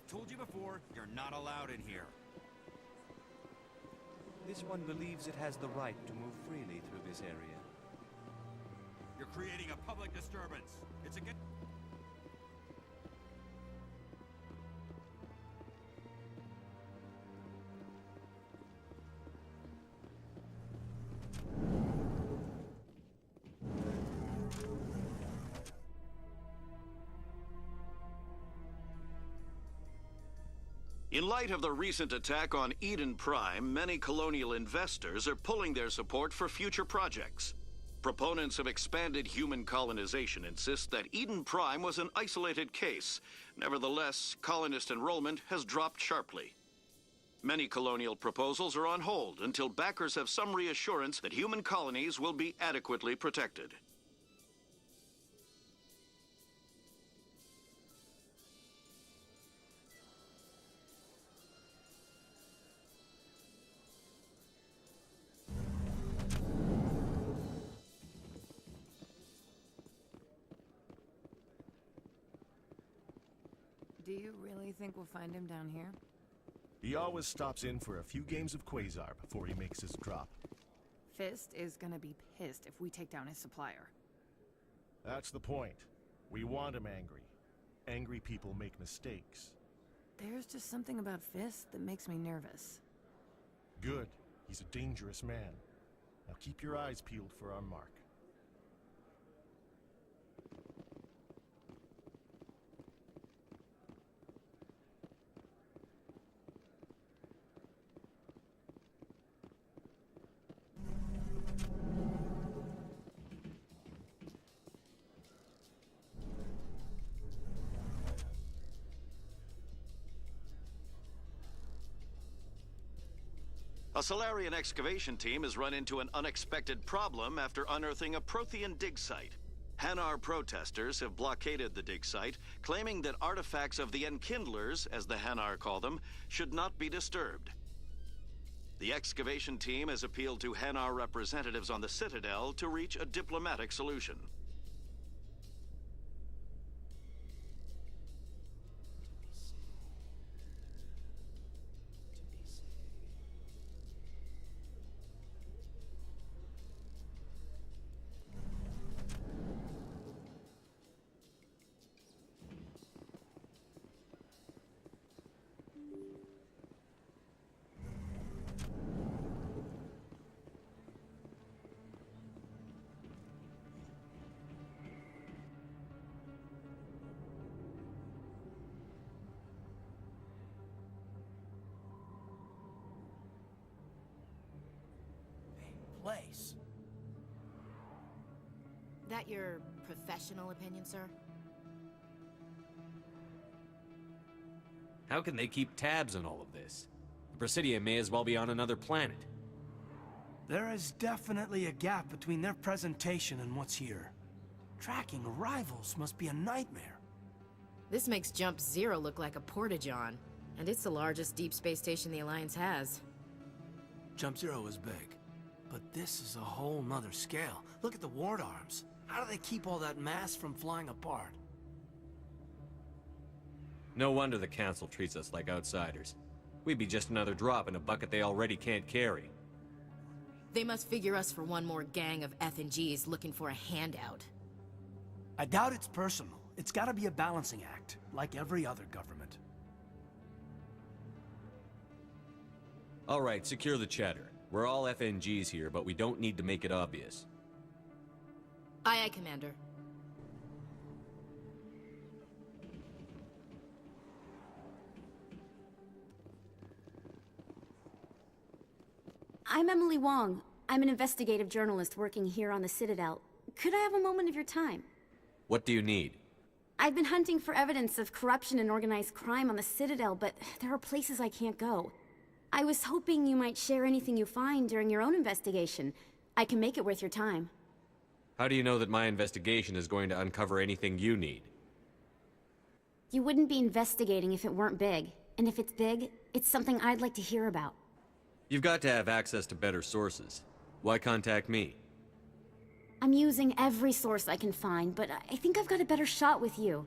Told you before, you're not allowed in here. This one believes it has the right to move freely through this area. You're creating a public disturbance. It's against... In light of the recent attack on Eden Prime, many colonial investors are pulling their support for future projects. Proponents of expanded human colonization insist that Eden Prime was an isolated case. Nevertheless, colonist enrollment has dropped sharply. Many colonial proposals are on hold until backers have some reassurance that human colonies will be adequately protected. Do you really think we'll find him down here? He always stops in for a few games of Quasar before he makes his drop. Fist is gonna be pissed if we take down his supplier. That's the point. We want him angry. Angry people make mistakes. There's just something about Fist that makes me nervous. Good. He's a dangerous man. Now keep your eyes peeled for our mark. A Solarian excavation team has run into an unexpected problem after unearthing a Prothean dig site. Hanar protesters have blockaded the dig site, claiming that artifacts of the Enkindlers, as the Hanar call them, should not be disturbed. The excavation team has appealed to Hanar representatives on the Citadel to reach a diplomatic solution. Place. That your professional opinion, sir? How can they keep tabs on all of this? The Presidia may as well be on another planet. There is definitely a gap between their presentation and what's here. Tracking arrivals must be a nightmare. This makes Jump Zero look like a porta-john, and it's the largest deep space station the Alliance has. Jump Zero is big, but this is a whole nother scale. Look at the ward arms. How do they keep all that mass from flying apart? No wonder the Council treats us like outsiders. We'd be just another drop in a bucket they already can't carry. They must figure us for one more gang of F&Gs looking for a handout. I doubt it's personal. It's gotta be a balancing act, like every other government. All right, secure the chatter. We're all FNGs here, but we don't need to make it obvious. Aye, aye, Commander. I'm Emily Wong. I'm an investigative journalist working here on the Citadel. Could I have a moment of your time? What do you need? I've been hunting for evidence of corruption and organized crime on the Citadel, but there are places I can't go. I was hoping you might share anything you find during your own investigation. I can make it worth your time. How do you know that my investigation is going to uncover anything you need? You wouldn't be investigating if it weren't big. And if it's big, it's something I'd like to hear about. You've got to have access to better sources. Why contact me? I'm using every source I can find, but I think I've got a better shot with you.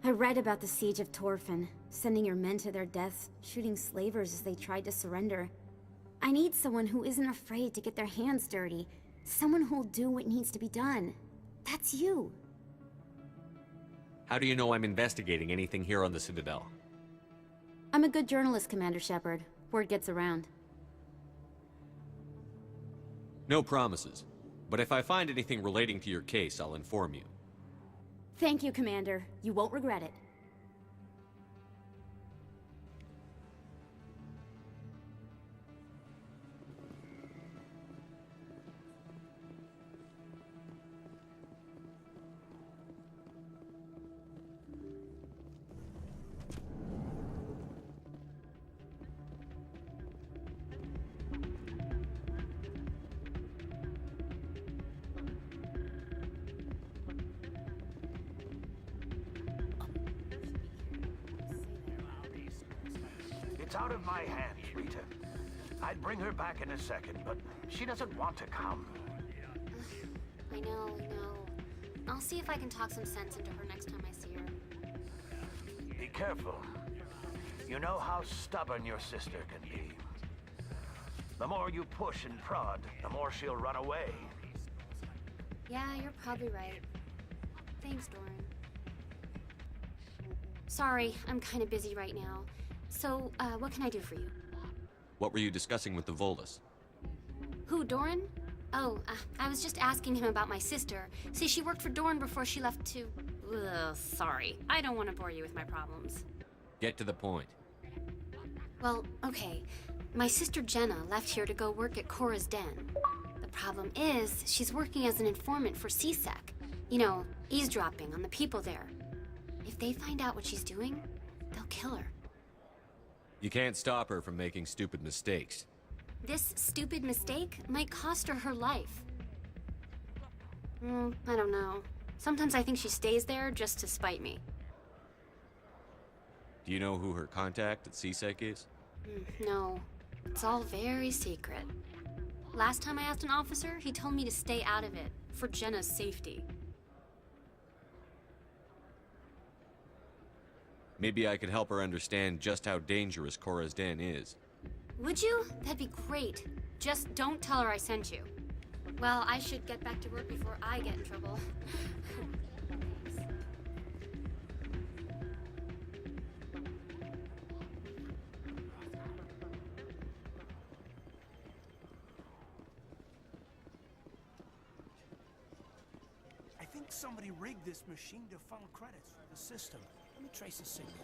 I read about the Siege of Torfin. sending your men to their deaths, shooting slavers as they tried to surrender. I need someone who isn't afraid to get their hands dirty. Someone who'll do what needs to be done. That's you. How do you know I'm investigating anything here on the Citadel? I'm a good journalist, Commander Shepard. Word gets around. No promises. But if I find anything relating to your case, I'll inform you. Thank you, Commander. You won't regret it. It's out of my hands, Rita. I'd bring her back in a second, but she doesn't want to come. I know. I'll see if I can talk some sense into her next time I see her. Be careful. You know how stubborn your sister can be. The more you push and prod, the more she'll run away. Yeah, you're probably right. Thanks, Doran. Sorry, I'm kind of busy right now. So, what can I do for you? What were you discussing with the Volus? Who, Doran? Oh, I was just asking him about my sister. See, she worked for Doran before she left to... Ugh, sorry. I don't want to bore you with my problems. Get to the point. Well, okay. My sister Jenna left here to go work at Cora's Den. The problem is, she's working as an informant for CSEC. You know, eavesdropping on the people there. If they find out what she's doing, they'll kill her. You can't stop her from making stupid mistakes. This stupid mistake might cost her her life. I don't know. Sometimes I think she stays there just to spite me. Do you know who her contact at CSEC is? No. It's all very secret. Last time I asked an officer, he told me to stay out of it, for Jenna's safety. Maybe I could help her understand just how dangerous Cora's Den is. Would you? That'd be great. Just don't tell her I sent you. Well, I should get back to work before I get in trouble. I think somebody rigged this machine to funnel credits through the system. Let me trace a signal.